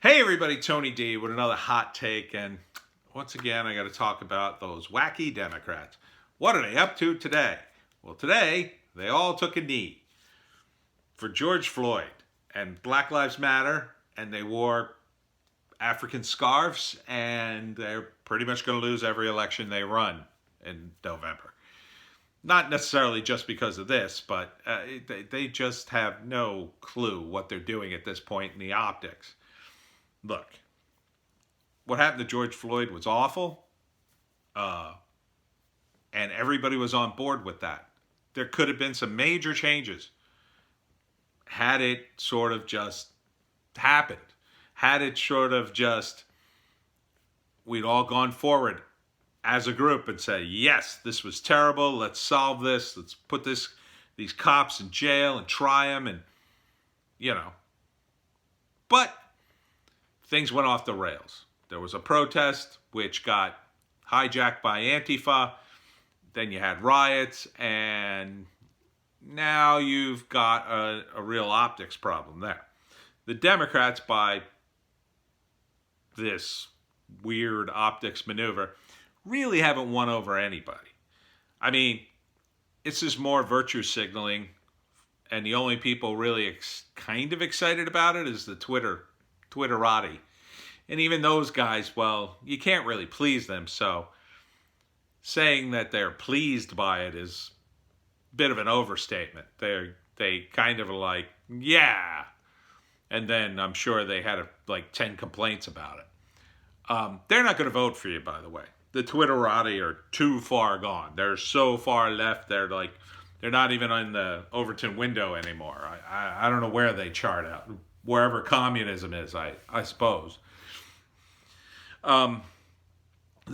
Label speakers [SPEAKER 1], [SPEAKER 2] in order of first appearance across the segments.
[SPEAKER 1] Hey everybody, Tony D with another hot take, and once again I got to talk about those wacky Democrats. What are they up to today? Well, today they all took a knee for George Floyd and Black Lives Matter, and they wore African scarves, and they're pretty much going to lose every election they run in November. Not necessarily just because of this, but they just have no clue what they're doing at this point in the optics. Look, what happened to George Floyd was awful, and everybody was on board with that. There could have been some major changes had it sort of just happened. Had it sort of just, we'd all gone forward as a group and said, yes, this was terrible. Let's solve this. Let's put these cops in jail and try them, and But things went off the rails. There was a protest which got hijacked by Antifa. Then you had riots, and now you've got a real optics problem there. The Democrats, by this weird optics maneuver, really haven't won over anybody. I mean, it's just more virtue signaling, and the only people really kind of excited about it is the Twitterati. And even those guys, well, you can't really please them, so saying that they're pleased by it is a bit of an overstatement. They kind of are like, yeah. And then I'm sure they had like 10 complaints about it. They're not going to vote for you, by the way. The Twitterati are too far gone. They're so far left, they're not even on the Overton window anymore. I don't know where they chart out. Wherever communism is, I suppose. The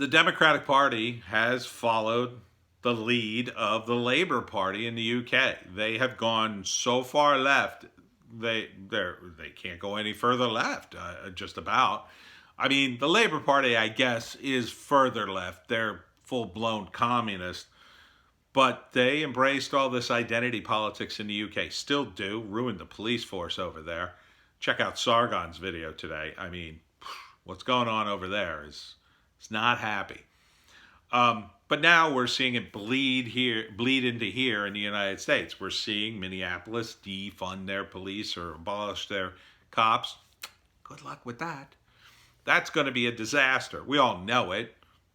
[SPEAKER 1] Democratic Party has followed the lead of the Labour Party in the UK. They have gone so far left, they can't go any further left, just about. I mean, the Labour Party, I guess, is further left. They're full-blown communist. But they embraced all this identity politics in the UK. Still do. Ruined the police force over there. Check out Sargon's video today. I mean, what's going on over there is not happy. But now we're seeing it bleed into here in the United States. We're seeing Minneapolis defund their police or abolish their cops. Good luck with that. That's going to be a disaster. We all know it.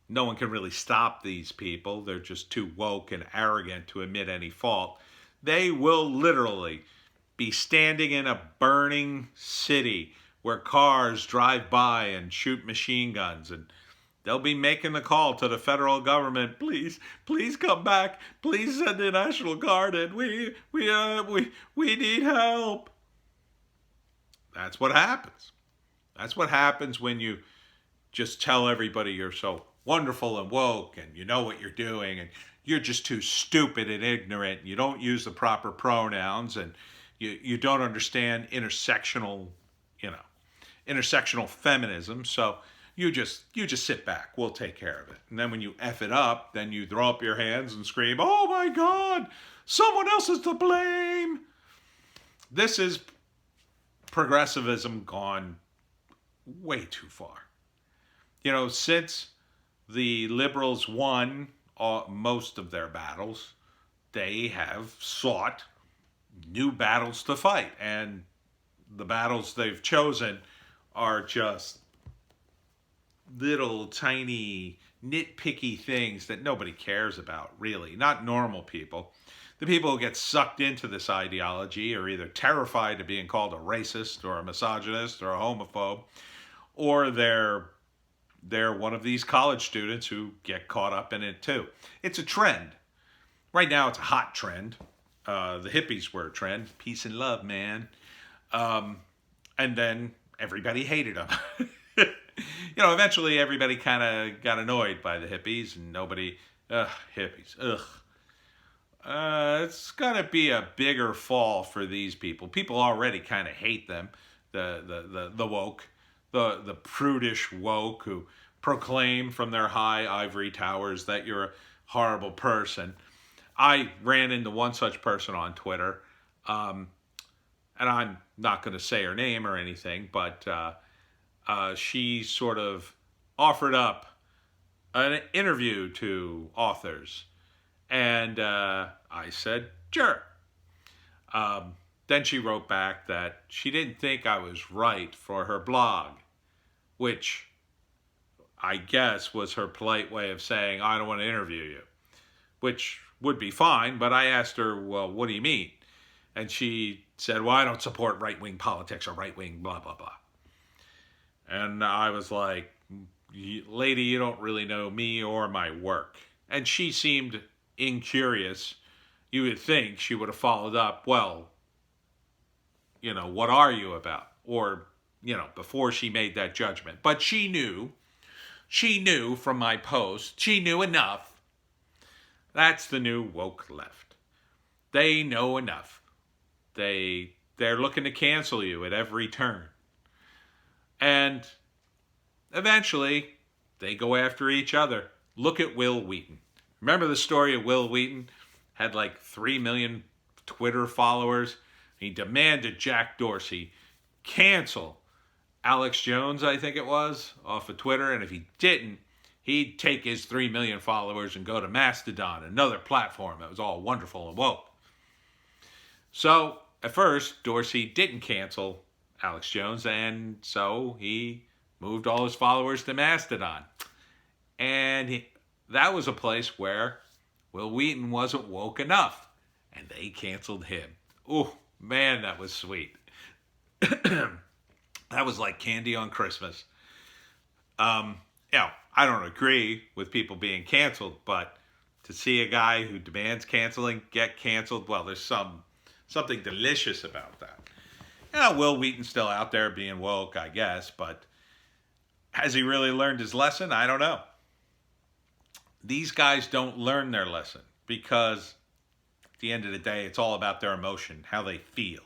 [SPEAKER 1] No one can really stop these people. They're just too woke and arrogant to admit any fault. They will literally be standing in a burning city where cars drive by and shoot machine guns, and they'll be making the call to the federal government, please come back, please send the National Guard in, we need help. That's what happens. That's what happens when you just tell everybody you're so wonderful and woke and you know what you're doing, and you're just too stupid and ignorant, and you don't use the proper pronouns, and you don't understand intersectional feminism, so you just sit back, we'll take care of it. And then when you F it up, then you throw up your hands and scream, oh my God, someone else is to blame. This is progressivism gone way too far. Since the liberals won most of their battles, they have sought new battles to fight, and the battles they've chosen are just little tiny nitpicky things that nobody cares about, really. Not normal people. The people who get sucked into this ideology are either terrified of being called a racist or a misogynist or a homophobe, or they're one of these college students who get caught up in it too. It's a trend. Right now it's a hot trend. The hippies were a trend. Peace and love, man. And then everybody hated them. Eventually everybody kind of got annoyed by the hippies, and hippies, it's gonna be a bigger fall for these people. People already kind of hate them, the woke, the prudish woke who proclaim from their high ivory towers that you're a horrible person. I ran into one such person on Twitter, and I'm not going to say her name or anything, but she sort of offered up an interview to authors. And I said, sure. Then she wrote back that she didn't think I was right for her blog, which I guess was her polite way of saying, I don't want to interview you, which would be fine. But I asked her, well, what do you mean? And she said, well, I don't support right-wing politics or right-wing blah, blah, blah. And I was like, lady, you don't really know me or my work. And she seemed incurious. You would think she would have followed up, well, what are you about? Or, before she made that judgment. But she knew from my post, she knew enough. That's the new woke left. They know enough. They're looking to cancel you at every turn. And eventually, they go after each other. Look at Wil Wheaton. Remember the story of Wil Wheaton? Had like 3 million Twitter followers. He demanded Jack Dorsey cancel Alex Jones, I think it was, off of Twitter. And if he didn't, he'd take his 3 million followers and go to Mastodon, another platform that was all wonderful and woke. So, at first, Dorsey didn't cancel Alex Jones, and so he moved all his followers to Mastodon. And that was a place where Wil Wheaton wasn't woke enough, and they canceled him. Oh, man, that was sweet. That was like candy on Christmas. I don't agree with people being canceled, but to see a guy who demands canceling get canceled, well, there's something delicious about that. Wil Wheaton's still out there being woke, I guess, but has he really learned his lesson? I don't know. These guys don't learn their lesson because at the end of the day, it's all about their emotion, how they feel.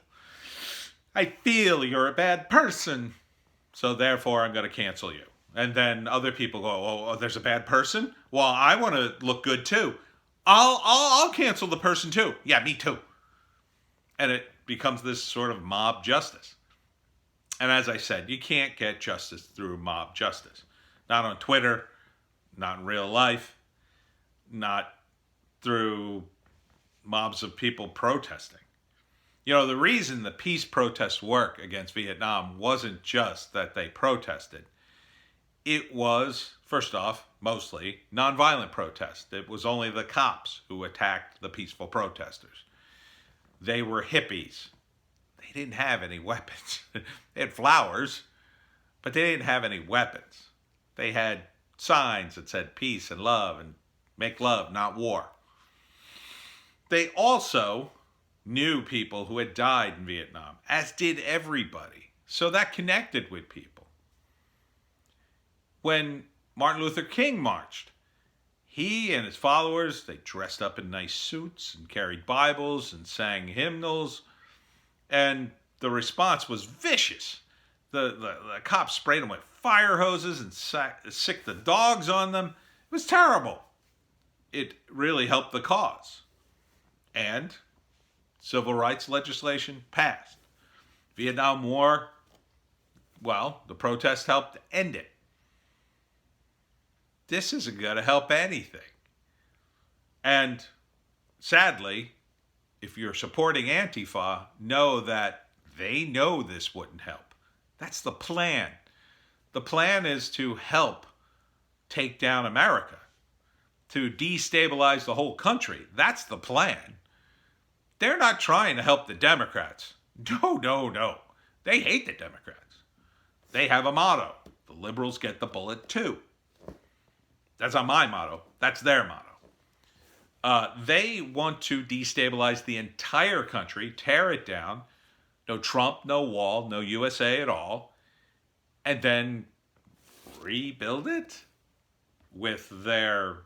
[SPEAKER 1] I feel you're a bad person, so therefore I'm going to cancel you. And then other people go, oh, there's a bad person? Well, I want to look good too. I'll cancel the person too. Yeah, me too. And it becomes this sort of mob justice. And as I said, you can't get justice through mob justice. Not on Twitter, not in real life, not through mobs of people protesting. The reason the peace protests work against Vietnam wasn't just that they protested. It was, first off, mostly nonviolent protest. It was only the cops who attacked the peaceful protesters. They were hippies. They didn't have any weapons. They had flowers, but they didn't have any weapons. They had signs that said peace and love and make love, not war. They also knew people who had died in Vietnam, as did everybody. So that connected with people. When Martin Luther King marched, he and his followers, they dressed up in nice suits and carried Bibles and sang hymnals. And the response was vicious. The cops sprayed them with fire hoses and sicked the dogs on them. It was terrible. It really helped the cause. And civil rights legislation passed. Vietnam War, well, the protests helped end it. This isn't going to help anything. And sadly, if you're supporting Antifa, know that they know this wouldn't help. That's the plan. The plan is to help take down America, to destabilize the whole country. That's the plan. They're not trying to help the Democrats. No. They hate the Democrats. They have a motto. The liberals get the bullet too. That's not my motto. That's their motto. They want to destabilize the entire country, tear it down. No Trump, no wall, no USA at all. And then rebuild it with their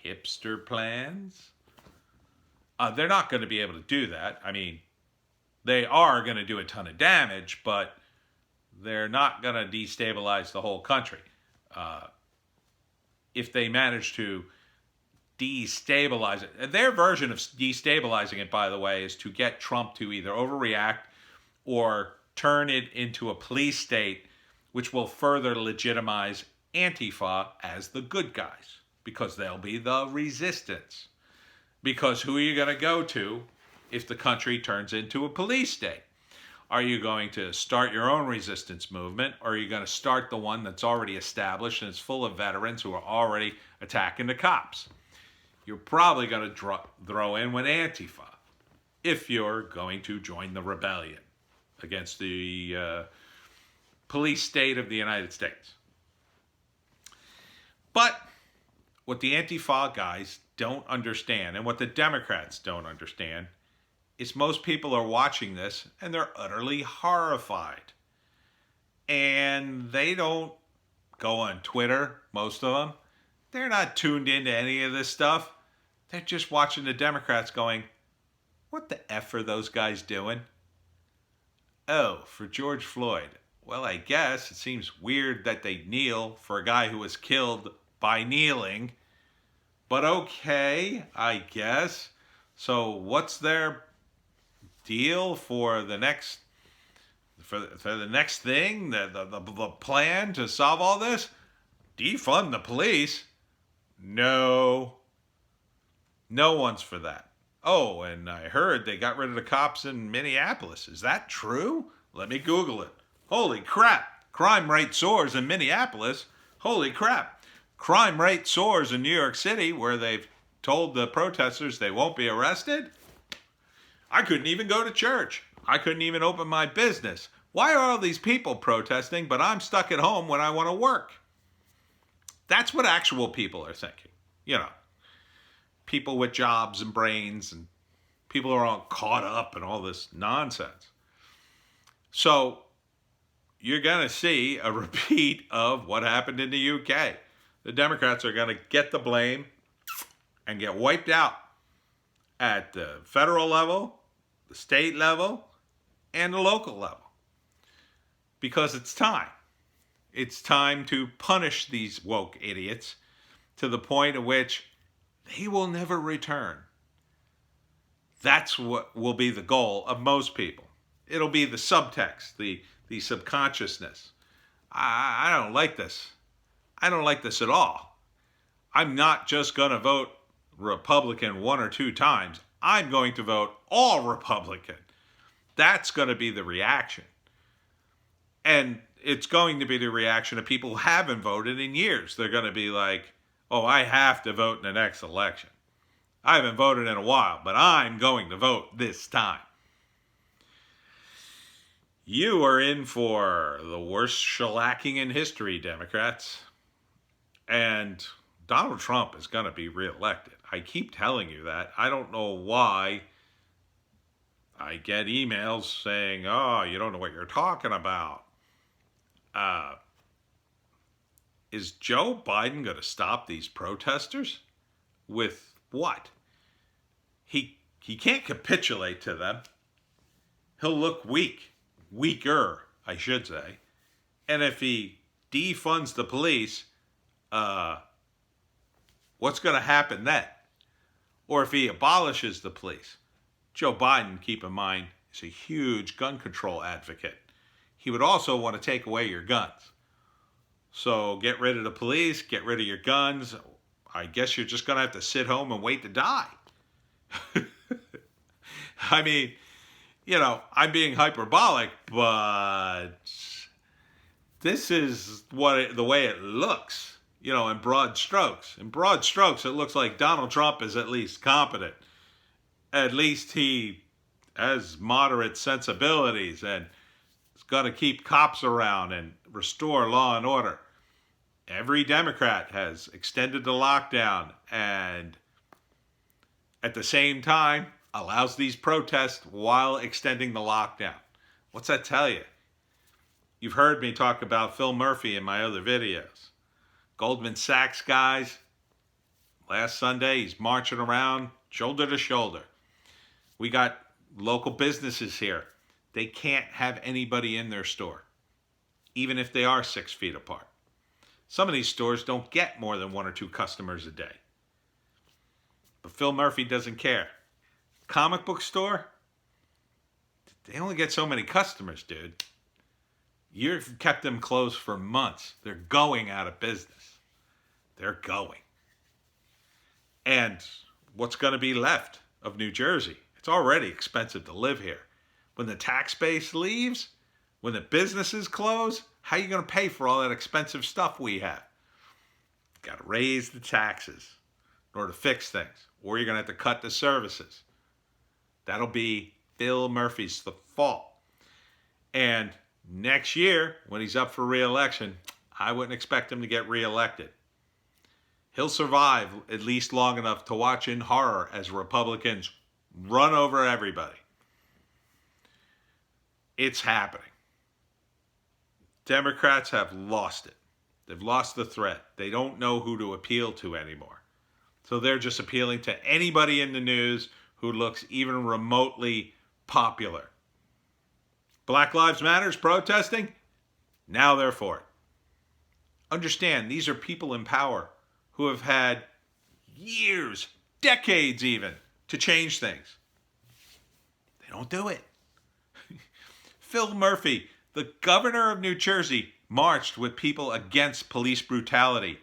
[SPEAKER 1] hipster plans. They're not going to be able to do that. I mean, they are going to do a ton of damage, but they're not going to destabilize the whole country. If they manage to destabilize it. Their version of destabilizing it, by the way, is to get Trump to either overreact or turn it into a police state which will further legitimize Antifa as the good guys, because they'll be the resistance. Because who are you going to go to if the country turns into a police state? Are you going to start your own resistance movement, or are you going to start the one that's already established and is full of veterans who are already attacking the cops? You're probably going to throw in with Antifa if you're going to join the rebellion against the police state of the United States. But what the Antifa guys don't understand, and what the Democrats don't understand, is most people are watching this and they're utterly horrified. And they don't go on Twitter, most of them. They're not tuned into any of this stuff. They're just watching the Democrats going, what the F are those guys doing? Oh, for George Floyd. Well, I guess it seems weird that they kneel for a guy who was killed by kneeling. But okay, I guess. So what's their deal for the next thing, the plan to solve all this? Defund the police? No one's for that. Oh, and I heard they got rid of the cops in Minneapolis. Is that true? Let me Google it. Holy crap, crime rate soars in Minneapolis. Holy crap, crime rate soars in New York City, where they've told the protesters they won't be arrested. I couldn't even go to church. I couldn't even open my business. Why are all these people protesting, but I'm stuck at home when I want to work? That's what actual people are thinking. You know, people with jobs and brains, and people are all caught up in all this nonsense. So you're going to see a repeat of what happened in the UK. The Democrats are going to get the blame and get wiped out at the federal level, the state level, and the local level. Because it's time. It's time to punish these woke idiots to the point at which they will never return. That's what will be the goal of most people. It'll be the subtext, the subconsciousness. I don't like this. I don't like this at all. I'm not just going to vote Republican one or two times. I'm going to vote all Republican. That's going to be the reaction. And it's going to be the reaction of people who haven't voted in years. They're going to be like, oh, I have to vote in the next election. I haven't voted in a while, but I'm going to vote this time. You are in for the worst shellacking in history, Democrats. And Donald Trump is going to be reelected. I keep telling you that. I don't know why I get emails saying, oh, you don't know what you're talking about. Is Joe Biden going to stop these protesters? With what? He can't capitulate to them. He'll look weaker, I should say. And if he defunds the police, what's going to happen then? Or if he abolishes the police? Joe Biden, keep in mind, is a huge gun control advocate. He would also want to take away your guns. So get rid of the police, get rid of your guns. I guess you're just going to have to sit home and wait to die. I mean, you know, I'm being hyperbolic, but this is the way it looks, you know, in broad strokes. In broad strokes, it looks like Donald Trump is at least competent. At least he has moderate sensibilities and is going to keep cops around and restore law and order. Every Democrat has extended the lockdown and at the same time allows these protests while extending the lockdown. What's that tell you? You've heard me talk about Phil Murphy in my other videos. Goldman Sachs guys, last Sunday he's marching around shoulder to shoulder. We got local businesses here. They can't have anybody in their store, even if they are 6 feet apart. Some of these stores don't get more than 1 or 2 customers a day. But Phil Murphy doesn't care. Comic book store, they only get so many customers, dude. You've kept them closed for months. They're going out of business. They're going. And what's going to be left of New Jersey? It's already expensive to live here. When the tax base leaves, when the businesses close, how are you going to pay for all that expensive stuff we have? Got to raise the taxes in order to fix things, or you're going to have to cut the services. That'll be Phil Murphy's fault. And next year, when he's up for re-election, I wouldn't expect him to get re-elected. He'll survive at least long enough to watch in horror as Republicans run over everybody. It's happening. Democrats have lost it. They've lost the thread. They don't know who to appeal to anymore. So they're just appealing to anybody in the news who looks even remotely popular. Black Lives Matter's protesting? Now they're for it. Understand, these are people in power who have had years, decades even, to change things. They don't do it. Phil Murphy, the governor of New Jersey, marched with people against police brutality.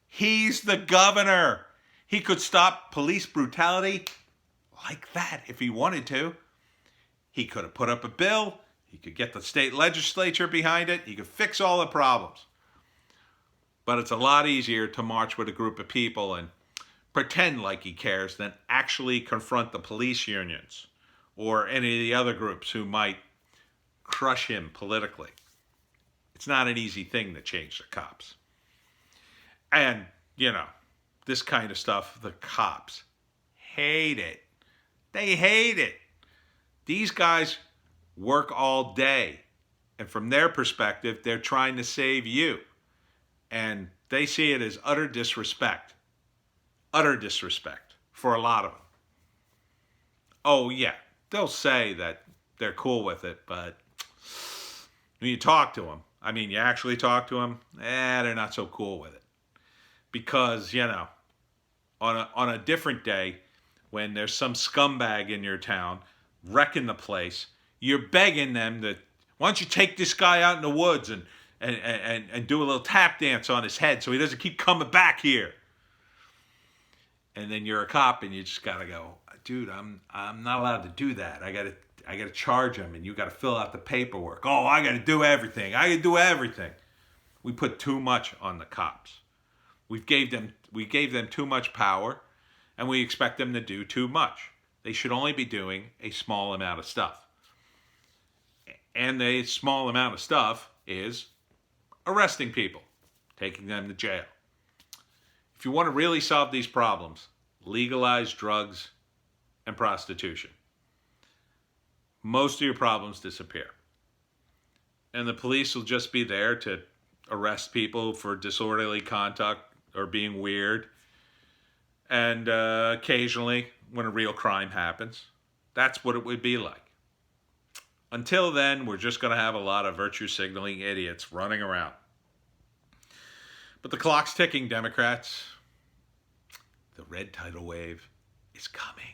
[SPEAKER 1] He's the governor. He could stop police brutality like that if he wanted to. He could have put up a bill. He could get the state legislature behind it. He could fix all the problems. But it's a lot easier to march with a group of people and pretend like he cares than actually confront the police unions or any of the other groups who might crush him politically. It's not an easy thing to change the cops. And, this kind of stuff, the cops hate it. They hate it. These guys work all day. And from their perspective, they're trying to save you. And they see it as utter disrespect. Utter disrespect for a lot of them. Oh, yeah, they'll say that they're cool with it, but when you talk to them, you actually talk to them, they're not so cool with it. Because, on a different day, when there's some scumbag in your town wrecking the place, you're begging them that, why don't you take this guy out in the woods and do a little tap dance on his head so he doesn't keep coming back here. And then you're a cop and you just gotta go, dude, I'm not allowed to do that. I gotta charge him and you gotta fill out the paperwork. Oh, I gotta do everything. We put too much on the cops. We gave them too much power, and we expect them to do too much. They should only be doing a small amount of stuff. And the small amount of stuff is arresting people, taking them to jail. If you want to really solve these problems, legalize drugs and prostitution. Most of your problems disappear. And the police will just be there to arrest people for disorderly conduct or being weird. And occasionally, when a real crime happens, that's what it would be like. Until then, we're just going to have a lot of virtue signaling idiots running around. But the clock's ticking, Democrats. The red tidal wave is coming.